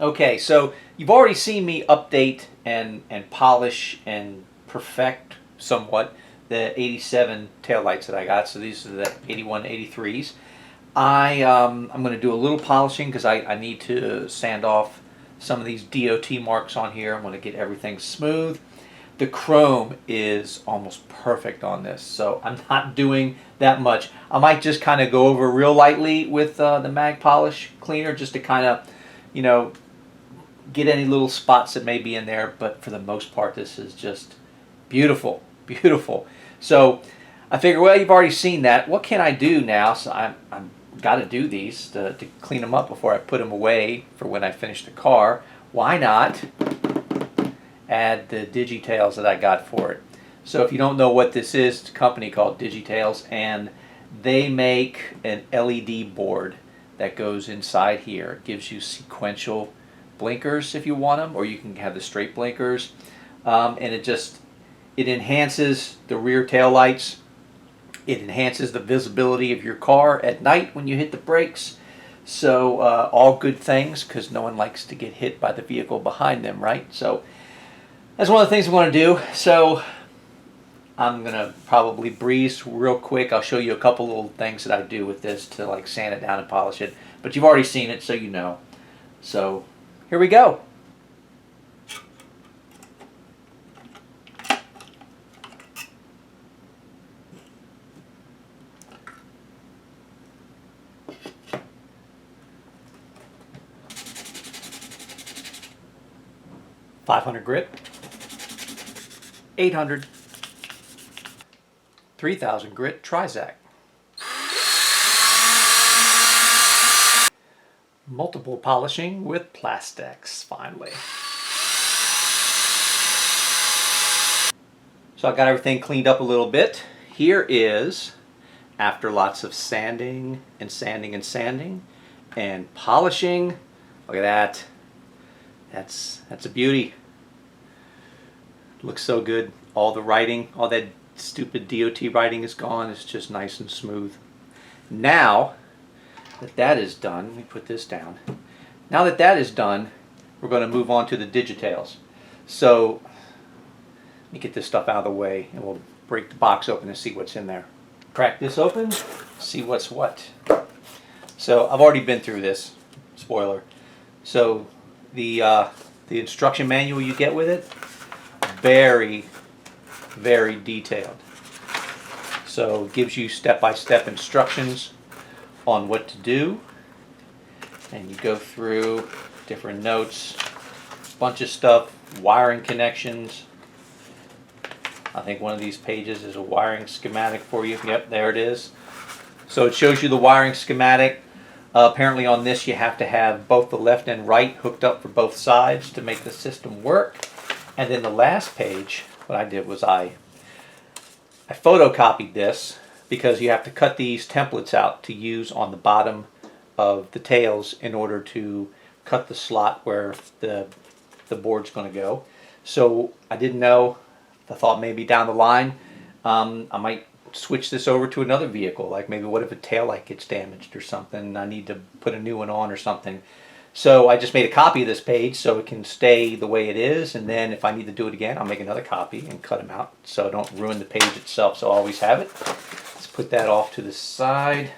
Okay, so you've already seen me update and polish and perfect somewhat the 87 taillights that I got. So these are the 81, 83s. I'm going to do a little polishing because I need to sand off some of these DOT marks on here. I'm going to get everything smooth. The chrome is almost perfect on this, so I'm not doing that much. I might just kind of go over real lightly with the mag polish cleaner just to kind of, you know, get any little spots that may be in there, but for the most part this is just beautiful, beautiful. So I figure, well, you've already seen that. What can I do now? So I'm got to do these to clean them up before I put them away for when I finish the car. Why not add the Digi-Tails that I got for it? So if you don't know what this is, it's a company called Digi-Tails, and they make an LED board that goes inside here. It gives you sequential blinkers if you want them, or you can have the straight blinkers, and it enhances the rear tail lights. It enhances the visibility of your car at night when you hit the brakes. So all good things, because no one likes to get hit by the vehicle behind them, right? So that's one of the things I want to do. So I'm going to probably breeze real quick. I'll show you a couple little things that I do with this to like sand it down and polish it. But you've already seen it, so you know. So here we go. .500 grit, 800, 3,000 grit Trizac, multiple polishing with plastics, finally. So I got everything cleaned up a little bit. Here is, after lots of sanding and sanding and sanding and polishing, look at that. That's a beauty. Looks so good. All the writing, all that stupid DOT writing is gone. It's just nice and smooth. Now that that is done, let me put this down. Now that that is done, we're going to move on to the Digi-Tails. So let me get this stuff out of the way and we'll break the box open and see what's in there. Crack this open, see what's what. So I've already been through this, spoiler. So the instruction manual you get with it, very, very detailed. So it gives you step-by-step instructions on what to do, and you go through different notes, bunch of stuff, wiring connections. I think one of these pages is a wiring schematic for you. Yep, there it is. So it shows you the wiring schematic. Apparently on this you have to have both the left and right hooked up for both sides to make the system work. And then the last page, what I did was I photocopied this because you have to cut these templates out to use on the bottom of the tails in order to cut the slot where the board's going to go. So I didn't know. I thought maybe down the line I might switch this over to another vehicle. Like maybe what if a taillight gets damaged or something and I need to put a new one on or something. So I just made a copy of this page so it can stay the way it is, and then if I need to do it again I'll make another copy and cut them out so I don't ruin the page itself, so I always have it. Let's put that off to the side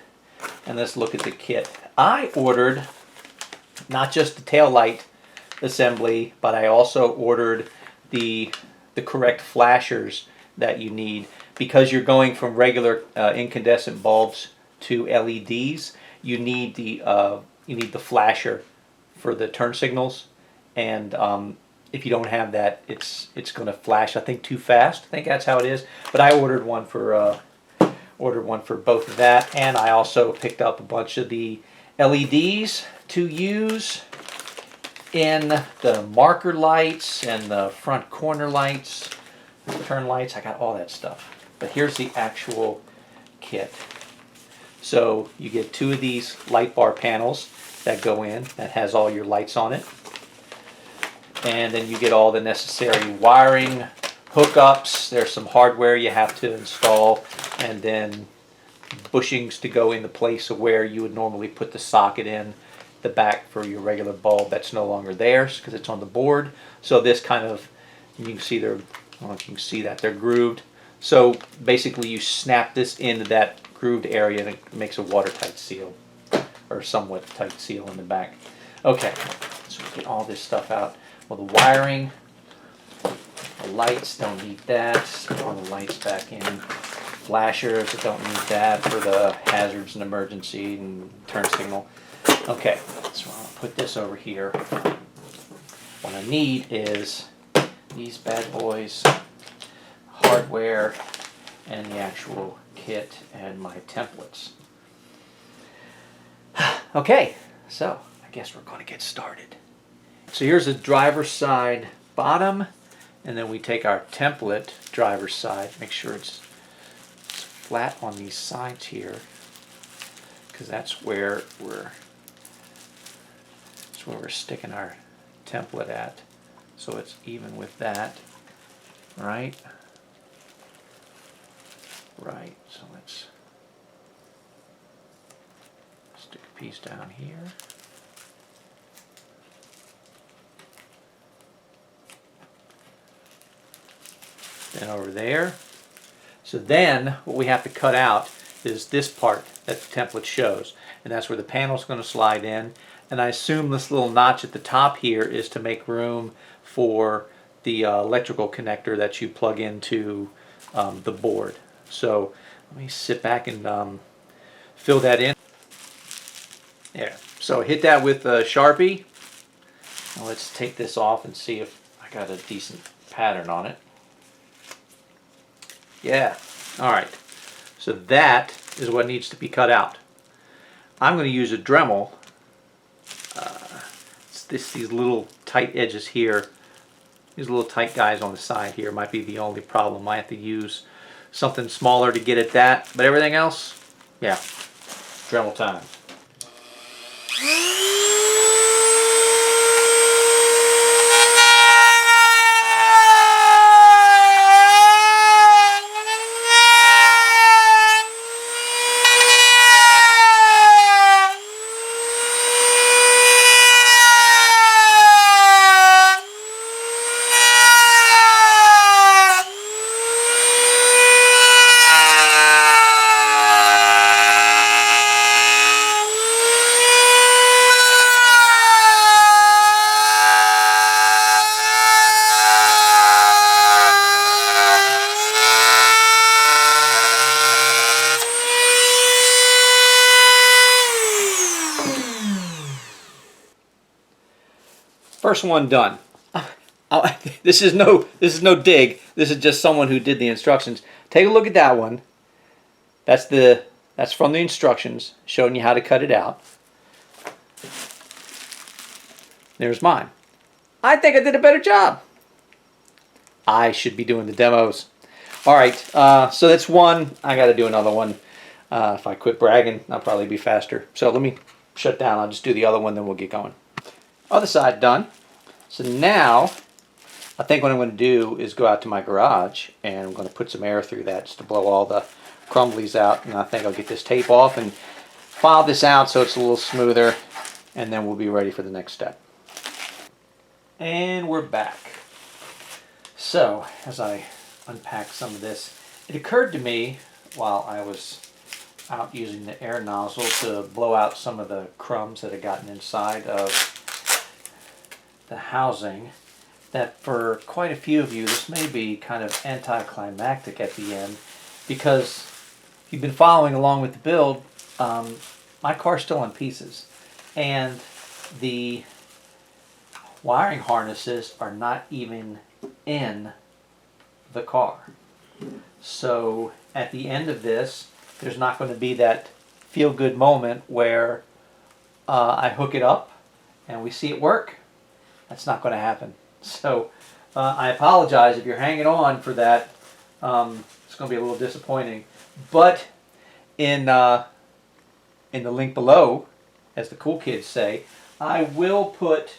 and let's look at the kit. I ordered not just the taillight assembly, but I also ordered the correct flashers that you need, because you're going from regular incandescent bulbs to LEDs. You need the flasher for the turn signals, and if you don't have that, it's going to flash, I think, too fast. I think that's how it is. But I ordered one for both of that, and I also picked up a bunch of the LEDs to use in the marker lights and the front corner lights, the turn lights. I got all that stuff. But here's the actual kit. So you get two of these light bar panels that go in, that has all your lights on it. And then you get all the necessary wiring, hookups. There's some hardware you have to install, and then bushings to go in the place of where you would normally put the socket in. the back for your regular bulb that's no longer there because it's on the board. So this kind of, you can see they're, I don't know if you can see that, they're grooved. So basically you snap this into that grooved area and it makes a watertight seal, or somewhat tight seal in the back. Okay, so we get all this stuff out. Well, the wiring, the lights, don't need that. Put all the lights back in. Flashers, don't need that for the hazards and emergency and turn signal. Okay, so I'll put this over here. What I need is these bad boys, hardware, and the actual kit and my templates. Okay, so I guess we're going to get started. So here's the driver's side bottom, and then we take our template driver's side, make sure it's flat on these sides here, because that's where we're sticking our template at, so it's even with that, right? Right, so let's stick a piece down here. Then over there. So then what we have to cut out is this part that the template shows, and that's where the panel's going to slide in. And I assume this little notch at the top here is to make room for the electrical connector that you plug into the board. So let me sit back and fill that in. There. So hit that with a Sharpie. Now let's take this off and see if I got a decent pattern on it. Yeah. All right. So that is what needs to be cut out. I'm going to use a Dremel. These little tight edges here, these little tight guys on the side here might be the only problem. I have to use something smaller to get at that, but everything else, yeah, Dremel time. First one done. This is no dig. This is just someone who did the instructions. Take a look at that one. That's from the instructions showing you how to cut it out. There's mine. I think I did a better job. I should be doing the demos. All right, so that's one. I got to do another one. If I quit bragging, I'll probably be faster. So let me shut down. I'll just do the other one, then we'll get going. Other side done. So now I think what I'm going to do is go out to my garage and I'm going to put some air through that just to blow all the crumblies out, and I think I'll get this tape off and file this out so it's a little smoother, and then we'll be ready for the next step. And we're back. So as I unpack some of this, it occurred to me while I was out using the air nozzle to blow out some of the crumbs that had gotten inside of the housing, that for quite a few of you this may be kind of anticlimactic at the end, because if you've been following along with the build, my car's still in pieces and the wiring harnesses are not even in the car. So at the end of this, there's not going to be that feel-good moment where I hook it up and we see it work. That's not going to happen. So I apologize if you're hanging on for that. It's going to be a little disappointing. But in the link below, as the cool kids say, I will put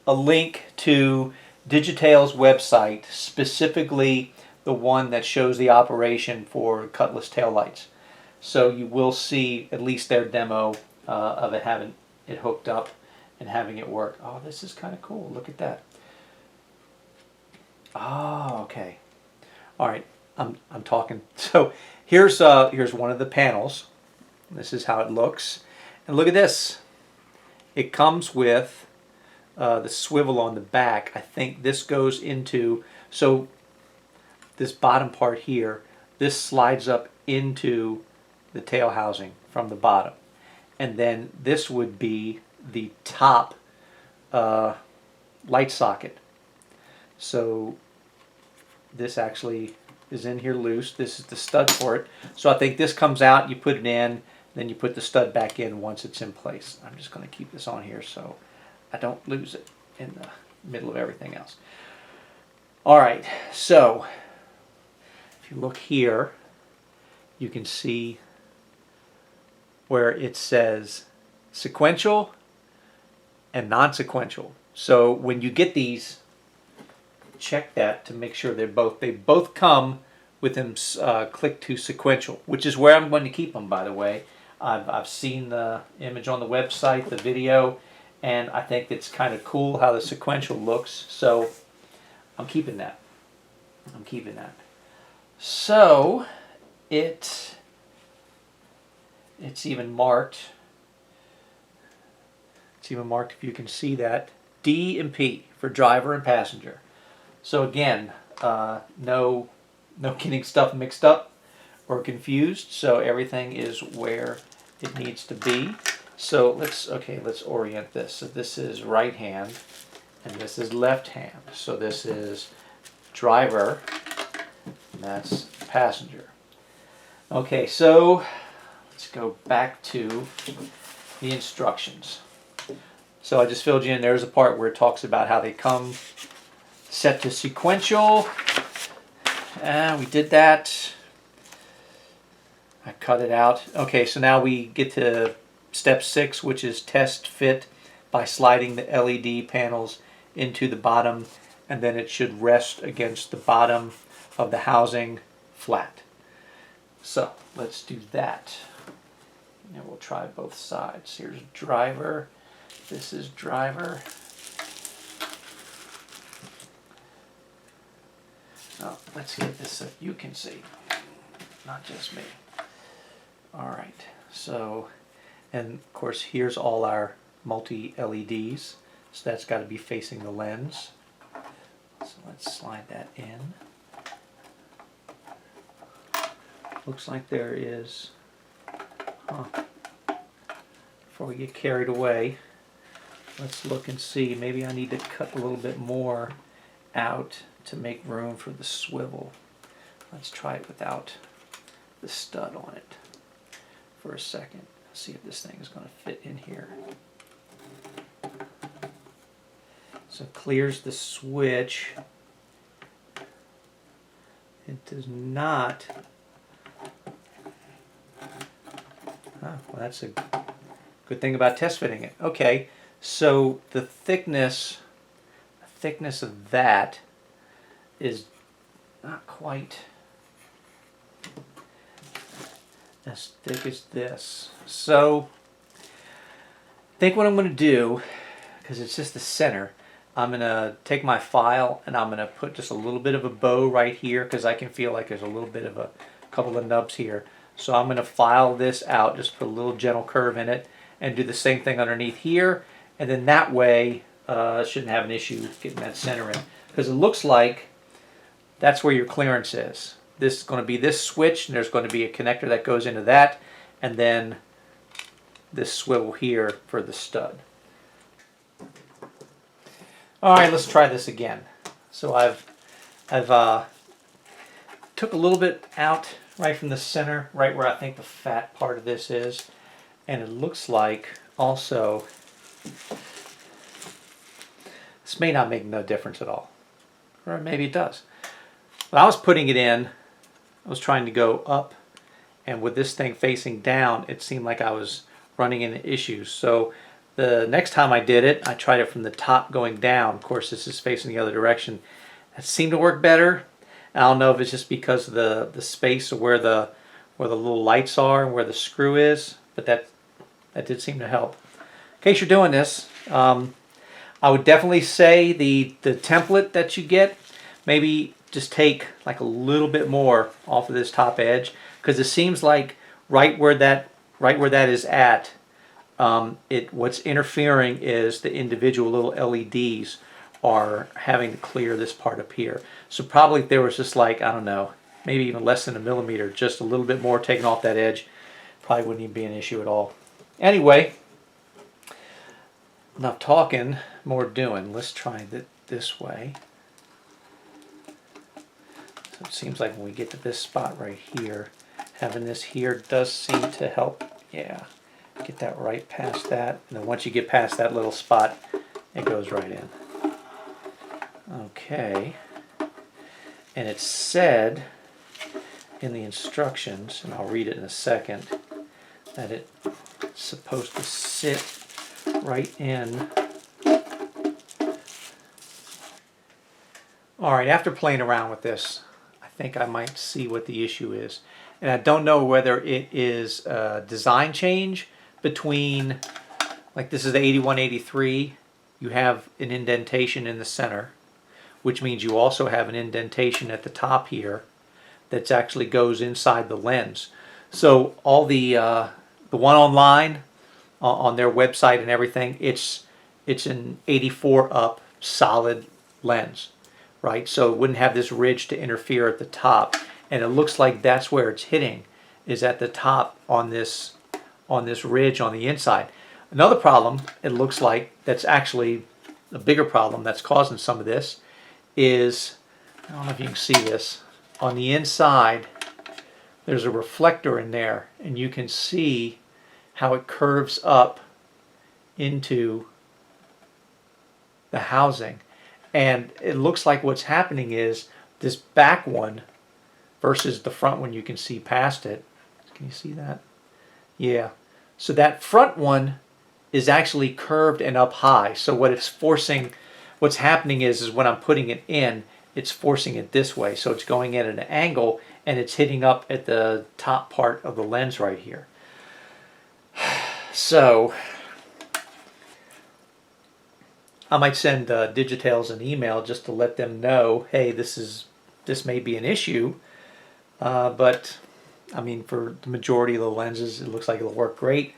a link to Digi-Tails' website, specifically the one that shows the operation for Cutlass taillights. So you will see at least their demo of it having it hooked up. and having it work. Oh, this is kind of cool. Look at that. Oh, okay. All right, I'm talking. So here's one of the panels. This is how it looks, and look at this. It comes with the swivel on the back. I think this goes into, so this bottom part here, this slides up into the tail housing from the bottom, and then this would be the top light socket. So this actually is in here loose. This is the stud for it. So I think this comes out, you put it in, then you put the stud back in once it's in place. I'm just going to keep this on here so I don't lose it in the middle of everything else. All right, so if you look here, you can see where it says sequential and non-sequential. So when you get these, check that to make sure they both come with them click to sequential, which is where I'm going to keep them, by the way. I've seen the image on the website, the video, and I think it's kind of cool how the sequential looks, so I'm keeping that. I'm keeping that. So it's even marked. It's even marked, if you can see that, D and P for driver and passenger. So again, no getting stuff mixed up or confused. So everything is where it needs to be. So let's orient this. So this is right hand and this is left hand. So this is driver and that's passenger. Okay, so let's go back to the instructions. So I just filled you in. There's a part where it talks about how they come set to sequential. We did that. I cut it out. Okay, so now we get to step 6, which is test fit by sliding the LED panels into the bottom, and then it should rest against the bottom of the housing flat. So let's do that. And we'll try both sides. Here's driver. This is driver. Oh, let's get this so you can see, not just me. All right, so, and of course here's all our multi-LEDs, so that's got to be facing the lens. So let's slide that in. Looks like there is, before we get carried away, let's look and see. Maybe I need to cut a little bit more out to make room for the swivel. Let's try it without the stud on it for a second. See if this thing is going to fit in here. So clears the switch. It does not. Well, that's a good thing about test fitting it. Okay, so the thickness of that is not quite as thick as this. So I think what I'm going to do, because it's just the center, I'm going to take my file and I'm going to put just a little bit of a bow right here, because I can feel like there's a little bit of a couple of nubs here. So I'm going to file this out, just put a little gentle curve in it, and do the same thing underneath here, and then that way shouldn't have an issue getting that center in, because it looks like that's where your clearance is. This is going to be this switch, and there's going to be a connector that goes into that, and then this swivel here for the stud. All right, let's try this again. So I've took a little bit out right from the center, right where I think the fat part of this is, and it looks like also this may not make no difference at all, or maybe it does. When I was putting it in, I was trying to go up, and with this thing facing down, it seemed like I was running into issues. So the next time I did it, I tried it from the top going down. Of course, this is facing the other direction. It seemed to work better. I don't know if it's just because of the space of where the little lights are and where the screw is, but that did seem to help. In case you're doing this, I would definitely say the template that you get, maybe just take like a little bit more off of this top edge, because it seems like right where that is at, what's interfering is the individual little LEDs are having to clear this part up here. So probably if there was just like, I don't know, maybe even less than a millimeter, just a little bit more taken off that edge, probably wouldn't even be an issue at all. Anyway, enough talking, more doing. Let's try it this way. So it seems like when we get to this spot right here, having this here does seem to help. Yeah, get that right past that. And then once you get past that little spot, it goes right in. Okay. And it said in the instructions, and I'll read it in a second, that it's supposed to sit right in. Alright, after playing around with this, I think I might see what the issue is. And I don't know whether it is a design change between, like this is the 8183, you have an indentation in the center, which means you also have an indentation at the top here that actually goes inside the lens. So all the one online, on their website and everything, it's an 84 up solid lens, right? So it wouldn't have this ridge to interfere at the top, and it looks like that's where it's hitting, is at the top on this ridge on the inside. Another problem, it looks like, that's actually a bigger problem that's causing some of this is, I don't know if you can see this, on the inside there's a reflector in there, and you can see how it curves up into the housing. And it looks like what's happening is this back one versus the front one, you can see past it. Can you see that? Yeah. So that front one is actually curved and up high. So what it's forcing, what's happening is when I'm putting it in, it's forcing it this way. So it's going in at an angle, and it's hitting up at the top part of the lens right here. So I might send Digi-Tails an email just to let them know, hey, this may be an issue, but I mean, for the majority of the lenses, it looks like it'll work great.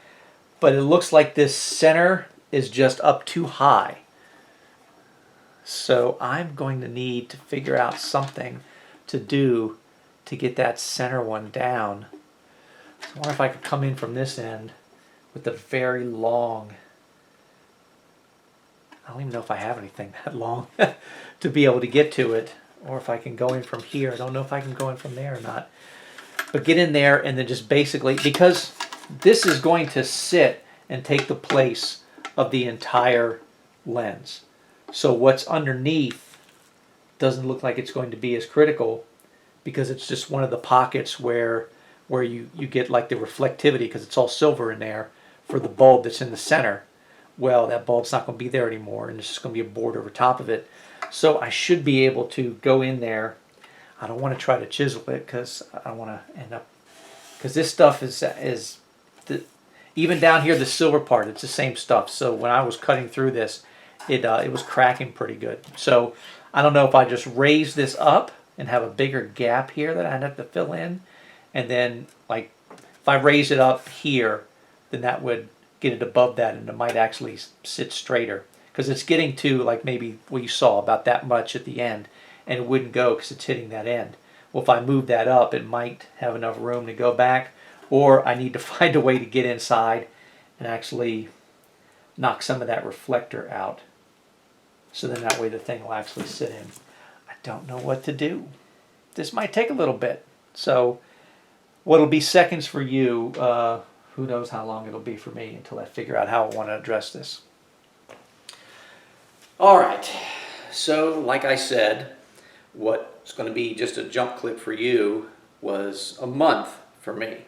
But it looks like this center is just up too high. So I'm going to need to figure out something to do to get that center one down. So I wonder if I could come in from this end with a very long, I don't even know if I have anything that long to be able to get to it, or if I can go in from here. I don't know if I can go in from there or not. But get in there and then just basically, because this is going to sit and take the place of the entire lens. So what's underneath doesn't look like it's going to be as critical, because it's just one of the pockets where you get like the reflectivity, because it's all silver in there, for the bulb that's in the center. Well, that bulb's not going to be there anymore, and there's just going to be a board over top of it. So I should be able to go in there. I don't want to try to chisel it, because I don't want to end up, because this stuff is even down here, the silver part, it's the same stuff. So when I was cutting through this, it was cracking pretty good. So I don't know if I just raise this up and have a bigger gap here that I'd have to fill in, and then like if I raise it up here, then that would get it above that, and it might actually sit straighter, because it's getting to like maybe what you saw, about that much at the end, and it wouldn't go because it's hitting that end. Well, if I move that up, it might have enough room to go back, or I need to find a way to get inside and actually knock some of that reflector out, so then that way the thing will actually sit in. I don't know what to do. This might take a little bit. So what'll be seconds for you, who knows how long it'll be for me until I figure out how I want to address this. All right. So like I said, what's going to be just a jump clip for you was a month for me.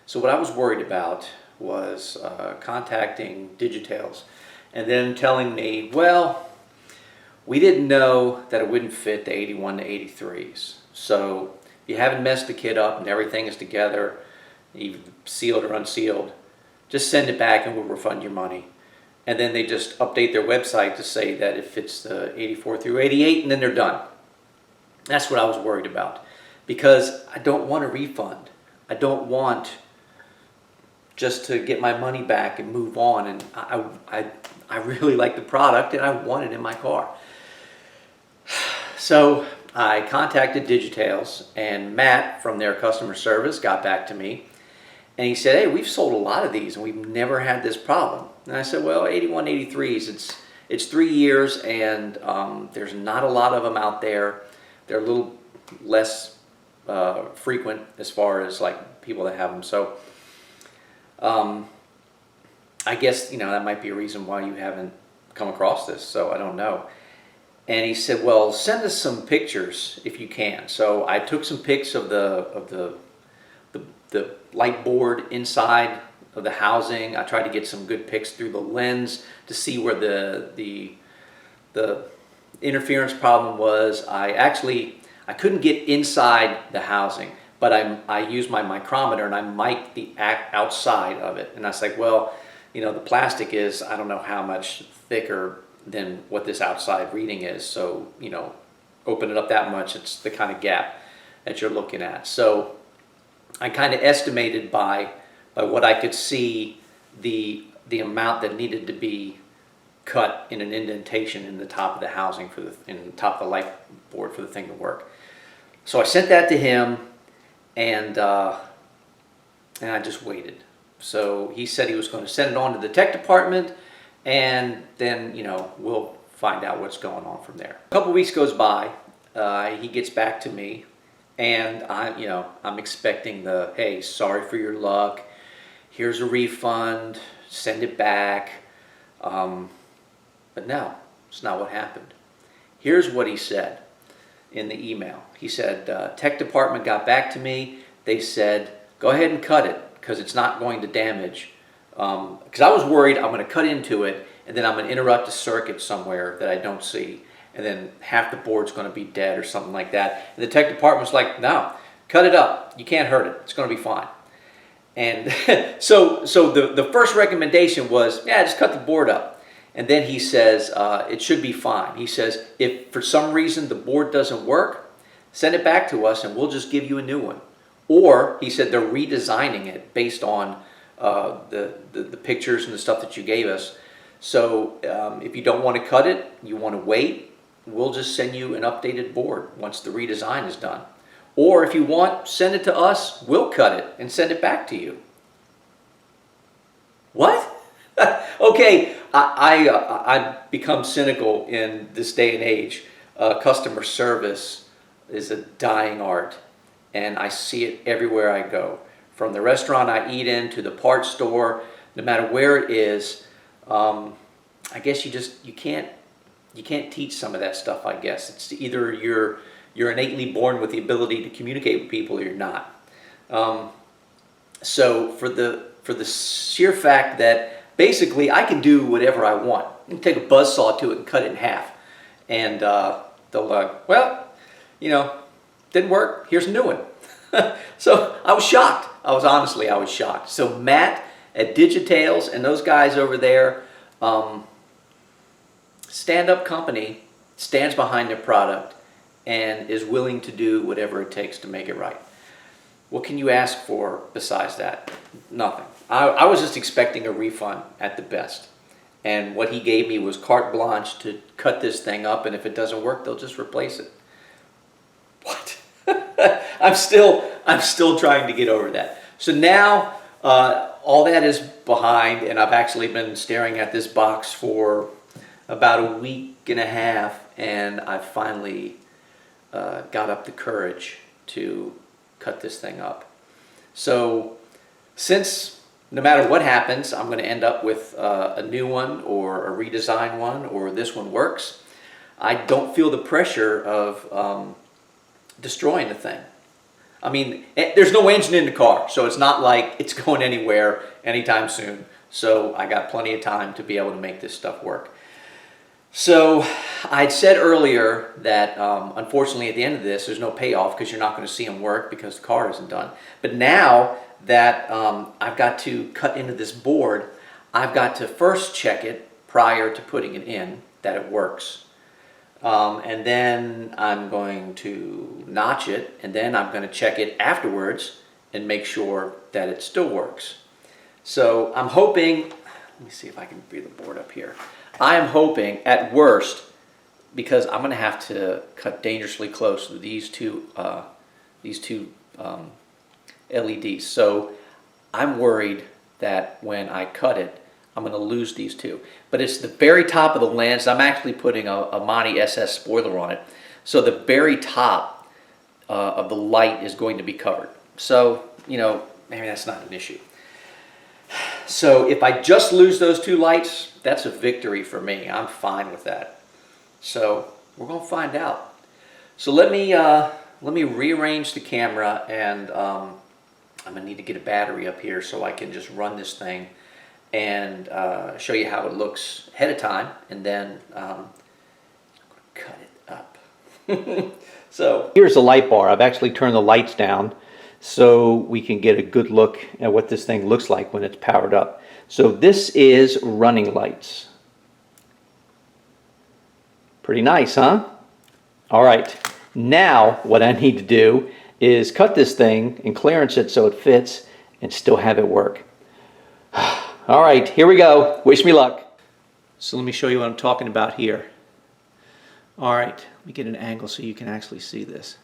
So what I was worried about was contacting Digi-Tails and then telling me, well, we didn't know that it wouldn't fit the 81 to 83s. So if you haven't messed the kit up and everything is together, even sealed or unsealed, just send it back and we'll refund your money. and then they just update their website to say that if it's the 84 through 88, and then they're done. That's what I was worried about, because I don't want a refund. I don't want just to get my money back and move on. And I really like the product, and I want it in my car. So I contacted Digi-Tails, and Matt from their customer service got back to me, and he said, hey, we've sold a lot of these and we've never had this problem. And I said, well, 81, 83s, it's 3 years, and there's not a lot of them out there. They're a little less frequent as far as like people that have them. So I guess, that might be a reason why you haven't come across this, so I don't know. And he said, well, send us some pictures if you can. So I took some pics of the light board inside of the housing. I tried to get some good pics through the lens to see where the interference problem was. I couldn't get inside the housing, but I used my micrometer and I mic'd the outside of it. And I was like, well, the plastic is, I don't know how much thicker than what this outside reading is. So, open it up that much, it's the kind of gap that you're looking at. So I kind of estimated by what I could see the amount that needed to be cut in an indentation in the top of the housing in the top of the light board for the thing to work. So I sent that to him, and I just waited. So he said he was going to send it on to the tech department, and then we'll find out what's going on from there. A couple weeks goes by, he gets back to me, and I'm expecting hey, sorry for your luck, here's a refund, send it back. But no, it's not what happened. Here's what he said in the email. He said, tech department got back to me. They said, go ahead and cut it because it's not going to damage. Because I was worried I'm going to cut into it and then I'm going to interrupt a circuit somewhere that I don't see. And then half the board's going to be dead or something like that. And the tech department's like, no, cut it up. You can't hurt it. It's going to be fine. And so the first recommendation was, yeah, just cut the board up. And then he says, it should be fine. He says, if for some reason the board doesn't work, send it back to us and we'll just give you a new one. Or, he said, they're redesigning it based on the pictures and the stuff that you gave us. So if you don't want to cut it, you want to wait, we'll just send you an updated board once the redesign is done. Or if you want, send it to us, we'll cut it and send it back to you. What? Okay, I've become cynical in this day and age. Customer service is a dying art, and I see it everywhere I go. From the restaurant I eat in to the parts store, no matter where it is, I guess you can't teach some of that stuff. I guess it's either you're innately born with the ability to communicate with people or you're not. So for the sheer fact that basically I can do whatever I want. I can take a buzzsaw to it and cut it in half. And they'll well, didn't work, here's a new one. So I was shocked. I was shocked. So Matt at Digi-Tails and those guys over there, stand-up company, stands behind their product and is willing to do whatever it takes to make it right. What can you ask for besides that? Nothing. I was just expecting a refund at the best. And what he gave me was carte blanche to cut this thing up, and if it doesn't work, they'll just replace it. What? I'm still trying to get over that. So now all that is behind, and I've actually been staring at this box for about a week and a half, and I finally got up the courage to cut this thing up. So since no matter what happens, I'm going to end up with a new one or a redesigned one, or this one works, I don't feel the pressure of destroying the thing. I mean, there's no engine in the car, so it's not like it's going anywhere anytime soon. So I got plenty of time to be able to make this stuff work. So I'd said earlier that unfortunately at the end of this there's no payoff because you're not going to see them work because the car isn't done. But now that I've got to cut into this board, I've got to first check it prior to putting it in that it works. And then I'm going to notch it, and then I'm going to check it afterwards and make sure that it still works. So I'm hoping, let me see if I can bring the board up here. I am hoping at worst, because I'm going to have to cut dangerously close with these two LEDs. So I'm worried that when I cut it, I'm going to lose these two. But it's the very top of the lens. I'm actually putting a Monty SS spoiler on it. So the very top of the light is going to be covered. So, you know, maybe that's not an issue. So if I just lose those two lights, that's a victory for me. I'm fine with that. So we're going to find out. So let me rearrange the camera, and I'm going to need to get a battery up here so I can just run this thing and show you how it looks ahead of time, and then cut it up. So here's the light bar. I've actually turned the lights down so we can get a good look at what this thing looks like when it's powered up. So this is running lights. Pretty nice, huh? All right, now what I need to do is cut this thing and clearance it so it fits and still have it work. All right, here we go. Wish me luck. So let me show you what I'm talking about here. All right, let me get an angle so you can actually see this.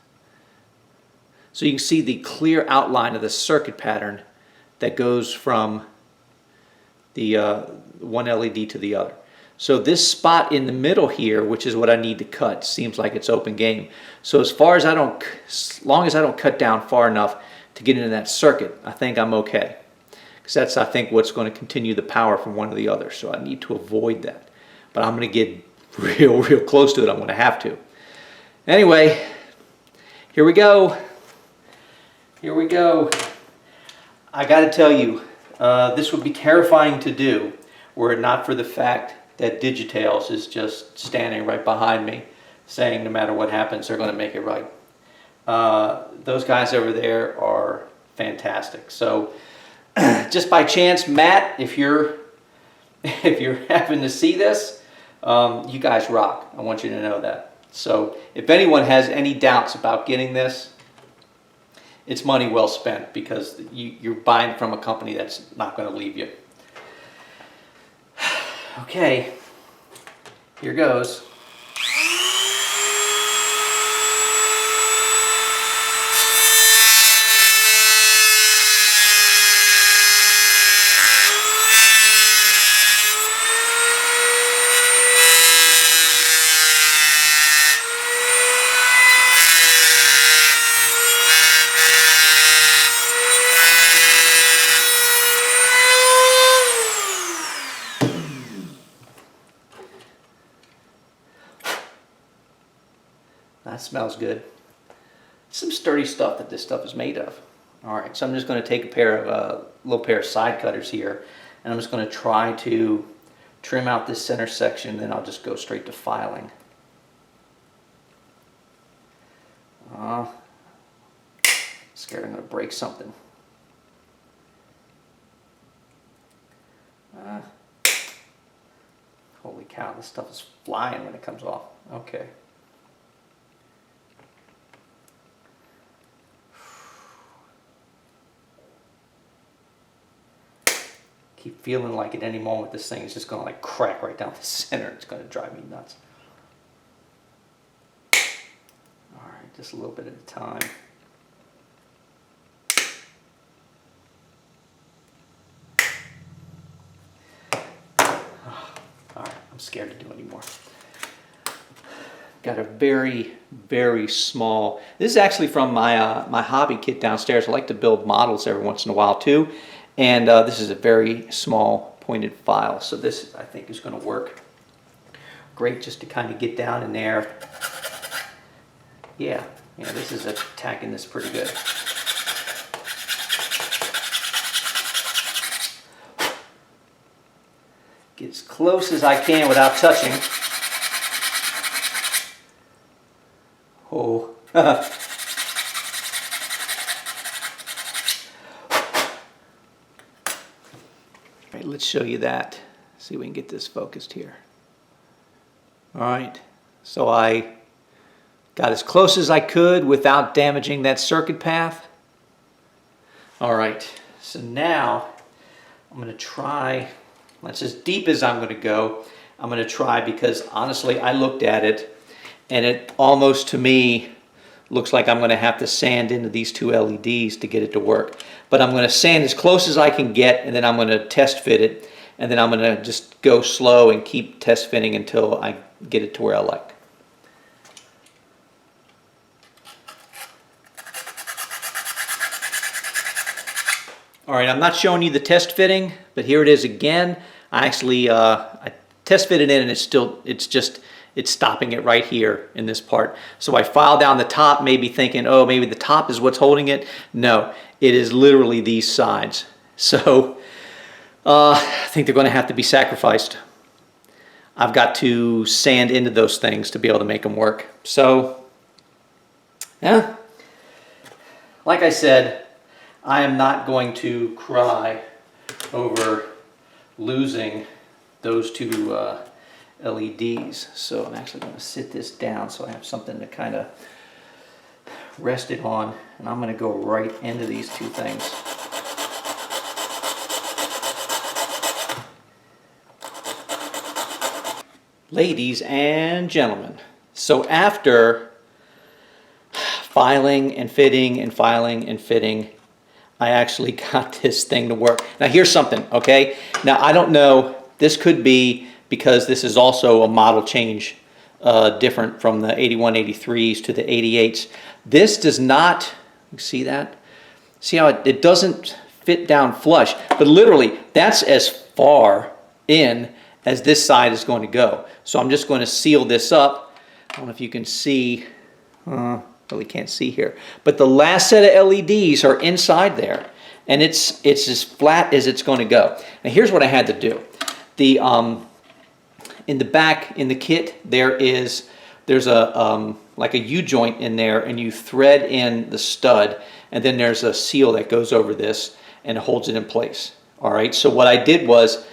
So you can see the clear outline of the circuit pattern that goes from the one LED to the other. So this spot in the middle here, which is what I need to cut, seems like it's open game. So as long as I don't cut down far enough to get into that circuit, I think I'm okay. Because that's, I think, what's going to continue the power from one to the other. So I need to avoid that. But I'm going to get real close to it. I'm going to have to. Anyway, here we go. Here we go. I got to tell you, this would be terrifying to do were it not for the fact that Digi-Tails is just standing right behind me saying no matter what happens, they're going to make it right. Those guys over there are fantastic. So just by chance, Matt, if you're happen to see this, you guys rock. I want you to know that. So if anyone has any doubts about getting this, it's money well spent, because you're buying from a company that's not going to leave you. Okay, here goes. That smells good. Some sturdy stuff that this stuff is made of. All right, so I'm just going to take a little pair of side cutters here, and I'm just going to try to trim out this center section, then I'll just go straight to filing. Scared I'm going to break something. Holy cow, this stuff is flying when it comes off. Okay. Keep feeling like at any moment this thing is just going to like crack right down the center. It's going to drive me nuts. All right, just a little bit at a time. All right, I'm scared to do anymore. Got a very small, this is actually from my my hobby kit downstairs. I like to build models every once in a while too. And this is a very small pointed file, so this I think is going to work great just to kind of get down in there. Yeah, this is attacking this pretty good. Get as close as I can without touching. Oh. Right, let's show you that. See if we can get this focused here. All right, so I got as close as I could without damaging that circuit path. All right, so now I'm going to try, that's as deep as I'm going to go. I'm going to try because honestly I looked at it and it almost to me looks like I'm going to have to sand into these two LEDs to get it to work. But I'm going to sand as close as I can get, and then I'm going to test fit it, and then I'm going to just go slow and keep test fitting until I get it to where I like. All right, I'm not showing you the test fitting, but here it is again. I actually I test fitted in, and it's stopping it right here in this part. So I filed down the top, maybe thinking, oh, maybe the top is what's holding it. No, it is literally these sides. So I think they're going to have to be sacrificed. I've got to sand into those things to be able to make them work. So, yeah, like I said, I am not going to cry over losing those two LEDs. So I'm actually going to sit this down so I have something to kind of rest it on, and I'm going to go right into these two things. Ladies and gentlemen, so after filing and fitting and filing and fitting, I actually got this thing to work. Now here's something, okay? Now I don't know, this could be because this is also a model change different from the 81, 83s to the 88s. This does not, you see that? See how it doesn't fit down flush, but literally that's as far in as this side is going to go. So I'm just going to seal this up. I don't know if you can see, really can't see here, but the last set of LEDs are inside there, and it's as flat as it's going to go. Now here's what I had to do. The in the back in the kit there's a like a U-joint in there, and you thread in the stud, and then there's a seal that goes over this and holds it in place. All right, so what I did was,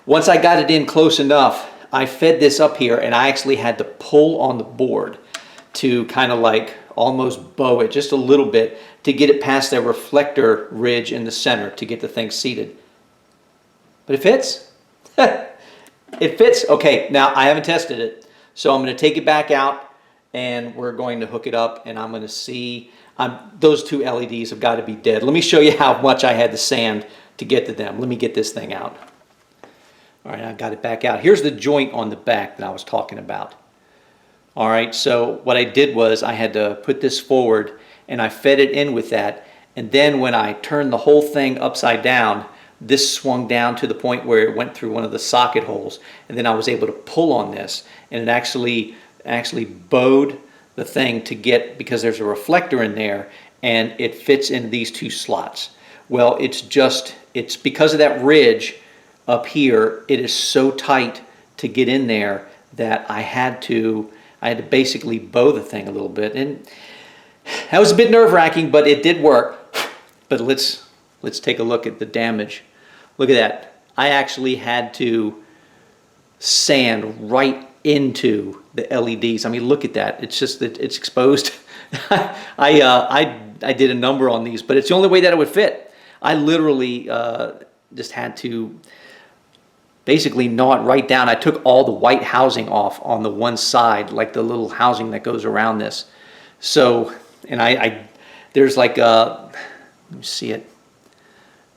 once I got it in close enough, I fed this up here, and I actually had to pull on the board to kind of like almost bow it just a little bit to get it past that reflector ridge in the center to get the thing seated. But it fits. It fits. Okay, now I haven't tested it, so I'm going to take it back out, and we're going to hook it up, and I'm going to see, those two LEDs have got to be dead. Let me show you how much I had to sand to get to them. Let me get this thing out. All right, I got it back out. Here's the joint on the back that I was talking about. All right, so what I did was I had to put this forward, and I fed it in with that, and then when I turned the whole thing upside down, this swung down to the point where it went through one of the socket holes, and then I was able to pull on this, and it actually bowed the thing to get, because there's a reflector in there, and it fits in these two slots. Well, it's because of that ridge up here, it is so tight to get in there that I had to basically bow the thing a little bit, and that was a bit nerve-wracking, but it did work. But let's take a look at the damage. Look at that. I actually had to sand right into the LEDs. I mean, look at that. It's just that it's exposed. I did a number on these, but it's the only way that it would fit. I literally just had to basically gnaw it right down. I took all the white housing off on the one side, like the little housing that goes around this. So, and there's like let me see it.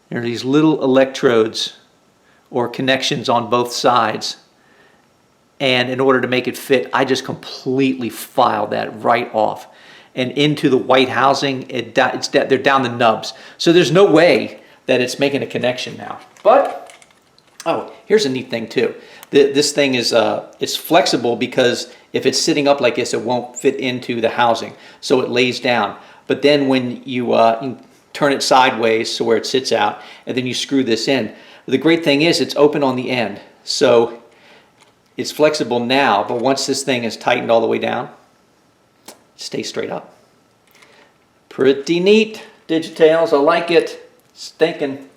There are these little electrodes or connections on both sides, and in order to make it fit, I just completely filed that right off and into the white housing. They're down the nubs, so there's no way that it's making a connection now. But oh, here's a neat thing too. This thing is it's flexible, because if it's sitting up like this, it won't fit into the housing, so it lays down. But then when you turn it sideways so where it sits out, and then you screw this in. The great thing is it's open on the end, so it's flexible now, but once this thing is tightened all the way down, it stays straight up. Pretty neat, Digi-Tails. I like it. It's thinking.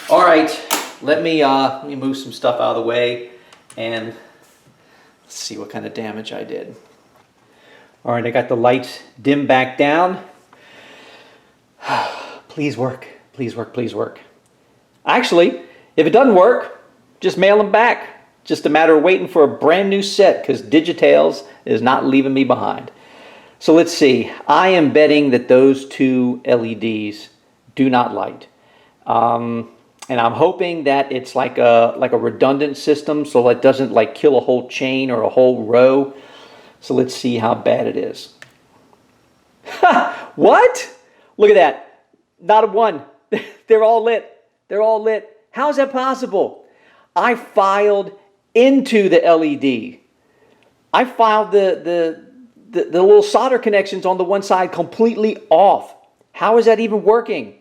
All right, let me move some stuff out of the way and let's see what kind of damage I did. All right, I got the lights dimmed back down. Please work, please work, please work. Actually, if it doesn't work, just mail them back. Just a matter of waiting for a brand new set because Digi-Tails is not leaving me behind. So let's see. I am betting that those two LEDs do not light. And I'm hoping that it's like a redundant system so it doesn't like kill a whole chain or a whole row. So let's see how bad it is. What? Look at that. Not a one. They're all lit. They're all lit. How is that possible? I filed into the LED. I filed the little solder connections on the one side completely off. How is that even working?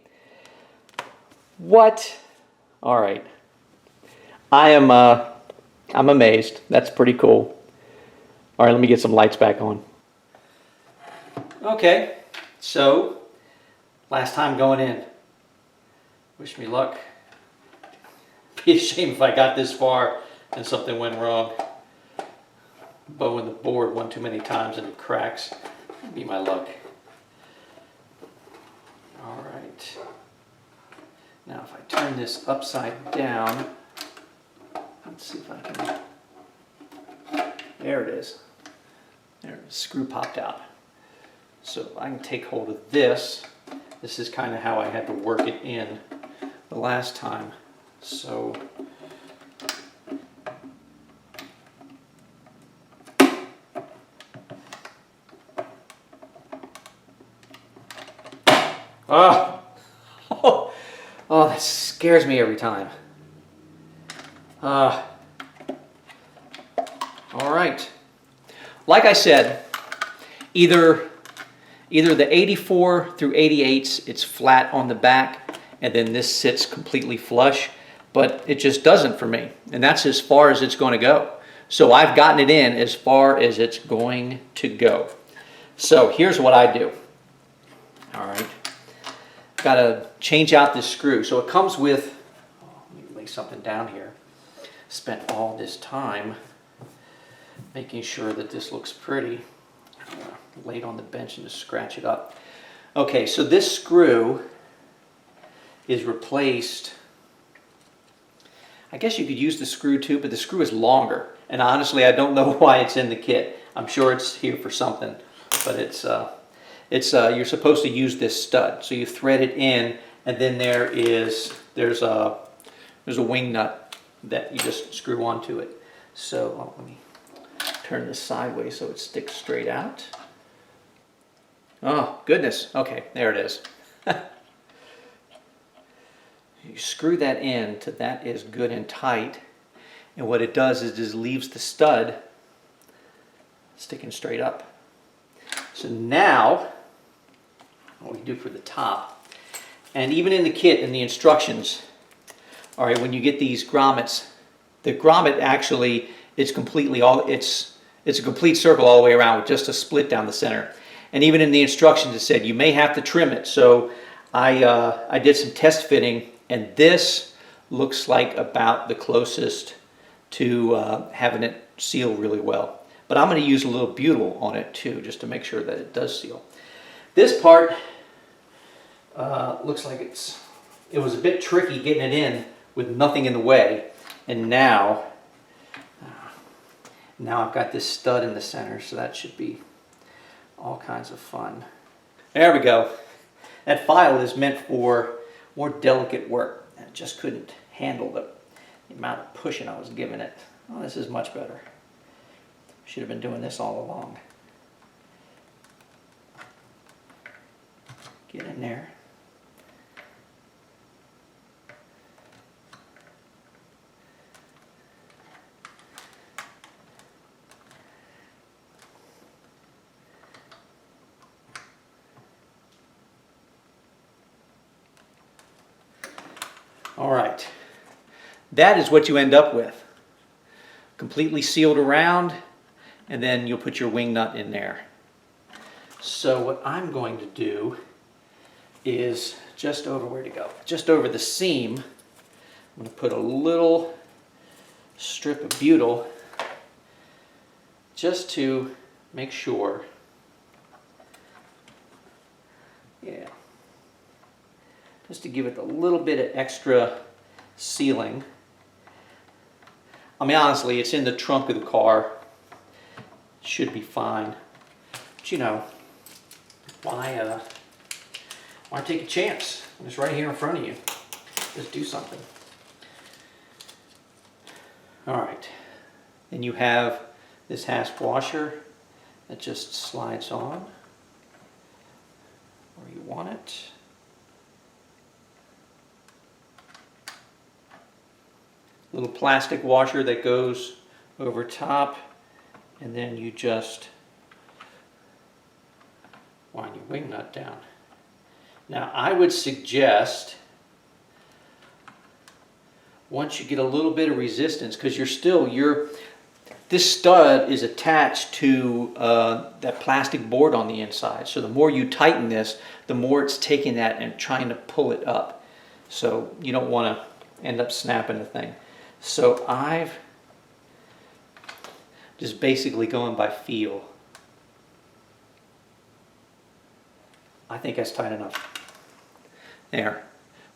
What? All right. I'm amazed. That's pretty cool. All right, let me get some lights back on. Okay, so last time going in. Wish me luck. Be a shame if I got this far and something went wrong. Bowing the board one too many times and it cracks. Be my luck. All right. Now if I turn this upside down, let's see if I can. There it is. There, the screw popped out. So I can take hold of this. This is kind of how I had to work it in the last time. So oh, that scares me every time. All right. Like I said, either the 84 through 88s, it's flat on the back, and then this sits completely flush, but it just doesn't for me. And that's as far as it's going to go. So I've gotten it in as far as it's going to go. So here's what I do. All right. Got to change out this screw. So it comes with, let me lay something down here. Spent all this time making sure that this looks pretty. Lay it on the bench and just scratch it up. Okay, so this screw is replaced. I guess you could use the screw too, but the screw is longer. And honestly, I don't know why it's in the kit. I'm sure it's here for something, but you're supposed to use this stud. So you thread it in, and then there's a wing nut that you just screw onto it. So let me turn this sideways so it sticks straight out. Oh, goodness. Okay, there it is. You screw that in till that is good and tight. And what it does is just leaves the stud sticking straight up. So now, what we do for the top, and even in the kit, in the instructions, all right, when you get these grommets, the grommet actually, it's a complete circle all the way around with just a split down the center. And even in the instructions it said you may have to trim it. So I did some test fitting, and this looks like about the closest to having it seal really well. But I'm going to use a little butyl on it too, just to make sure that it does seal. This part looks like it was a bit tricky getting it in with nothing in the way. And now I've got this stud in the center, so that should be all kinds of fun. There we go. That file is meant for more delicate work. I just couldn't handle the amount of pushing I was giving it. Oh, this is much better. Should have been doing this all along. Get in there. All right, that is what you end up with. Completely sealed around, and then you'll put your wing nut in there. So what I'm going to do is just over, where to go? Just over the seam, I'm going to put a little strip of butyl just to make sure. Yeah. Just to give it a little bit of extra sealing. I mean, honestly, it's in the trunk of the car. Should be fine. But you know, why take a chance when it's right here in front of you? Just do something. All right. Then you have this hasp washer that just slides on where you want it. Little plastic washer that goes over top, and then you just wind your wing nut down. Now I would suggest, once you get a little bit of resistance, because this stud is attached to that plastic board on the inside. So the more you tighten this, the more it's taking that and trying to pull it up. So you don't want to end up snapping the thing. So I've just basically going by feel. I think that's tight enough. There.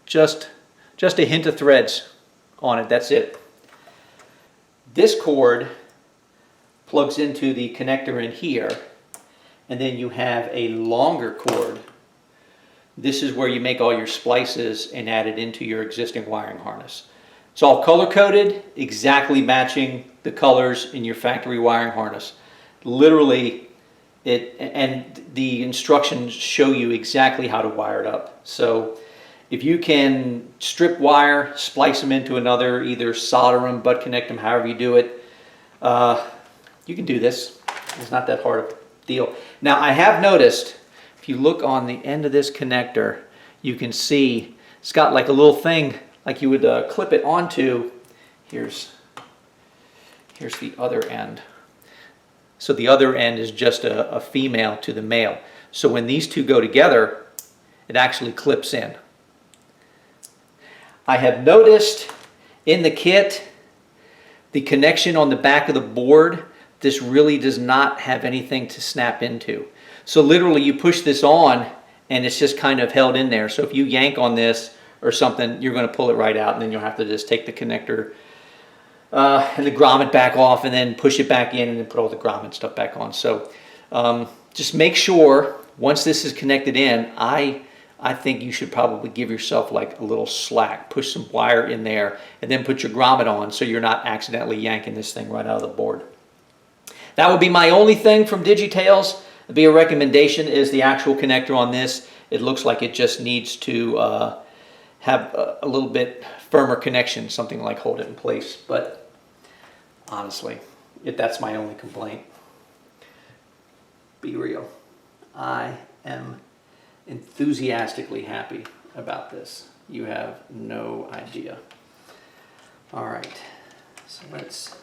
Just a hint of threads on it. That's it. This cord plugs into the connector in here, and then you have a longer cord. This is where you make all your splices and add it into your existing wiring harness. It's all color-coded, exactly matching the colors in your factory wiring harness. Literally, and the instructions show you exactly how to wire it up. So if you can strip wire, splice them into another, either solder them, butt connect them, however you do it, you can do this. It's not that hard of a deal. Now I have noticed, if you look on the end of this connector, you can see it's got like a little thing like you would clip it onto. Here's the other end. So the other end is just a female to the male. So when these two go together, it actually clips in. I have noticed in the kit, the connection on the back of the board, this really does not have anything to snap into. So literally you push this on and it's just kind of held in there. So if you yank on this or something, you're going to pull it right out, and then you'll have to just take the connector and the grommet back off, and then push it back in, and then put all the grommet stuff back on. So just make sure once this is connected in, I think you should probably give yourself like a little slack. Push some wire in there, and then put your grommet on so you're not accidentally yanking this thing right out of the board. That would be my only thing from Digi-Tails. It'd be a recommendation is the actual connector on this. It looks like it just needs to have a little bit firmer connection, something like hold it in place. But honestly, that's my only complaint. Be real. I am enthusiastically happy about this. You have no idea. All right, so let's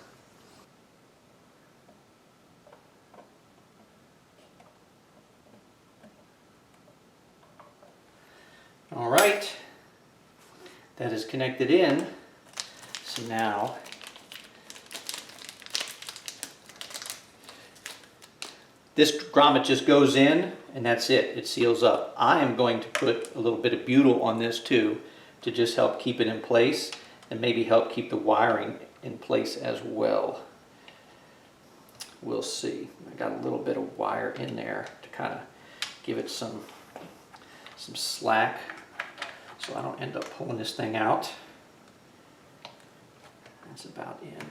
all right. That is connected in. So now this grommet just goes in and that's it. It seals up. I am going to put a little bit of butyl on this too to just help keep it in place and maybe help keep the wiring in place as well. We'll see. I got a little bit of wire in there to kind of give it some slack, so I don't end up pulling this thing out. That's about in.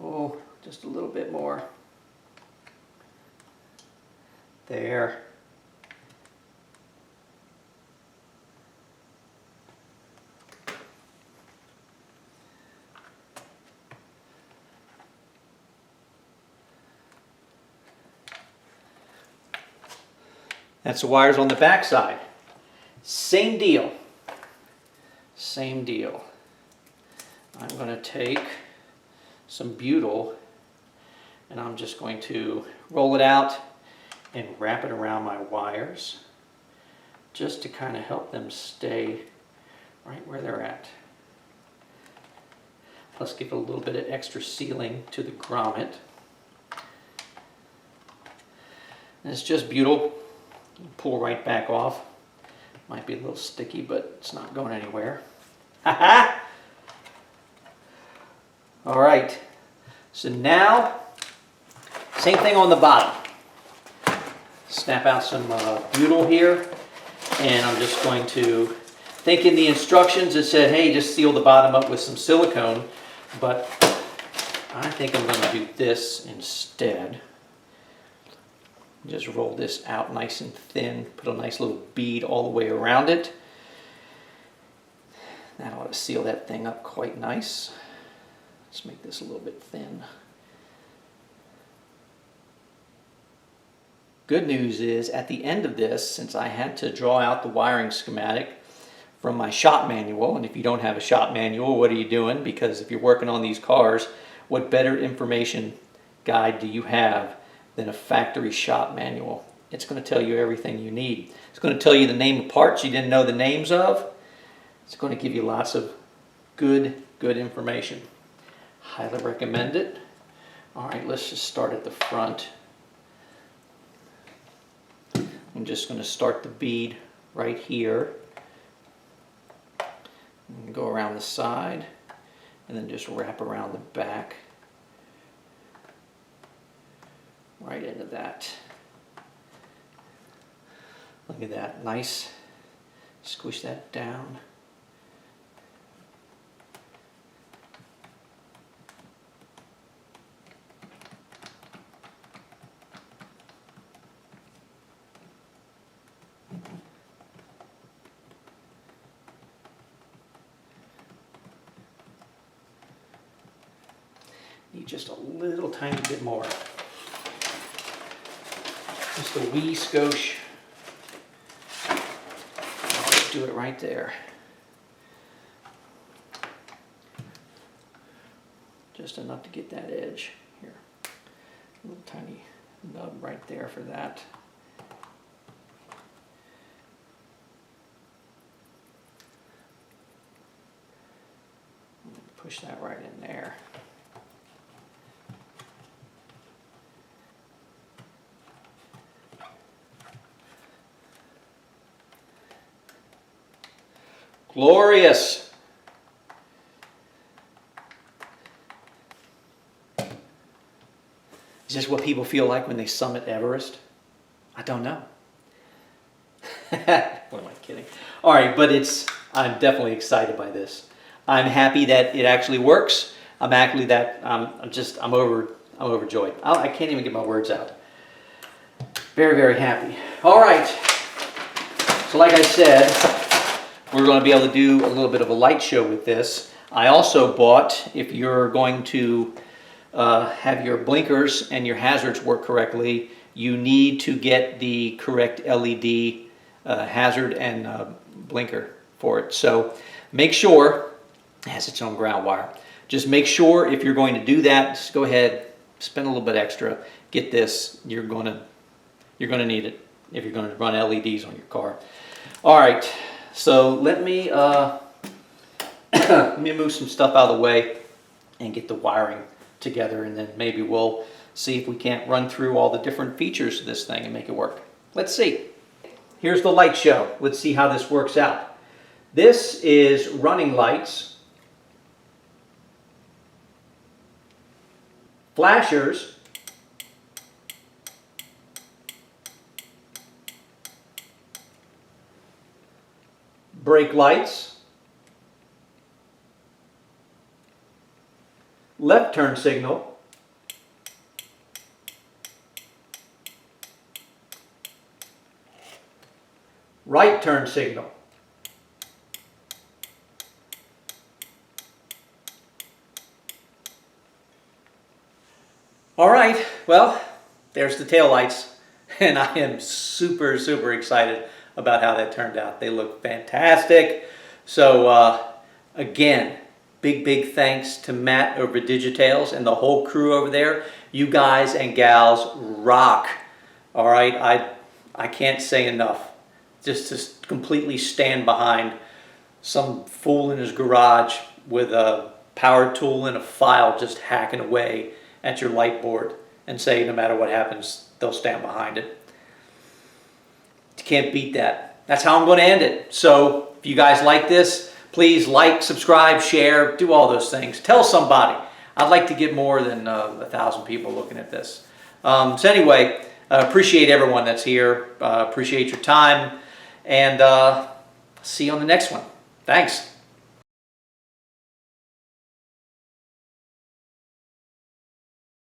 Oh, just a little bit more. There. That's the wires on the back side. Same deal. Same deal. I'm going to take some butyl and I'm just going to roll it out and wrap it around my wires just to kind of help them stay right where they're at. Let's give a little bit of extra sealing to the grommet. And it's just butyl. Pull right back off. Might be a little sticky, but it's not going anywhere. Ha-ha! All right. So now, same thing on the bottom. Snap out some butyl here, and I'm just going to, think in the instructions it said, hey, just seal the bottom up with some silicone, but I think I'm going to do this instead. Just roll this out nice and thin, put a nice little bead all the way around it. That ought to seal that thing up quite nice. Let's make this a little bit thin. Good news is, at the end of this, since I had to draw out the wiring schematic from my shop manual, and if you don't have a shop manual, what are you doing? Because if you're working on these cars, what better information guide do you have than a factory shop manual? It's going to tell you everything you need. It's going to tell you the name of parts you didn't know the names of. It's going to give you lots of good information. Highly recommend it. All right, let's just start at the front. I'm just going to start the bead right here. And go around the side and then just wrap around the back. Right into that. Look at that, nice. Squish that down. Need just a little tiny bit more. Just a wee skosh. I'll just do it right there. Just enough to get that edge here. A little tiny nub right there for that. Push that right in there. Glorious. Is this what people feel like when they summit Everest? I don't know. What am I kidding? All right, but I'm definitely excited by this. I'm happy that it actually works. I'm overjoyed. I can't even get my words out. Very happy. All right. So like I said, we're going to be able to do a little bit of a light show with this. I also bought, if you're going to have your blinkers and your hazards work correctly, you need to get the correct LED hazard and blinker for it. So make sure it has its own ground wire. Just make sure if you're going to do that, just go ahead, spend a little bit extra, get this. You're going to need it if you're going to run LEDs on your car. All right. So let me let me move some stuff out of the way and get the wiring together, and then maybe we'll see if we can't run through all the different features of this thing and make it work. Let's see. Here's the light show. Let's see how this works out. This is running lights, flashers, brake lights, left turn signal, right turn signal, all right, well, there's the tail lights, and I am super excited about how that turned out. They look fantastic. So again, big thanks to Matt over at Digi-Tails and the whole crew over there. You guys and gals rock. All right, I can't say enough. Just to completely stand behind some fool in his garage with a power tool and a file just hacking away at your light board and say no matter what happens, they'll stand behind it. You can't beat that. That's how I'm going to end it. So if you guys like this, please like, subscribe, share, do all those things. Tell somebody. I'd like to get more than 1,000 people looking at this. So anyway, appreciate everyone that's here. Appreciate your time. And see you on the next one. Thanks.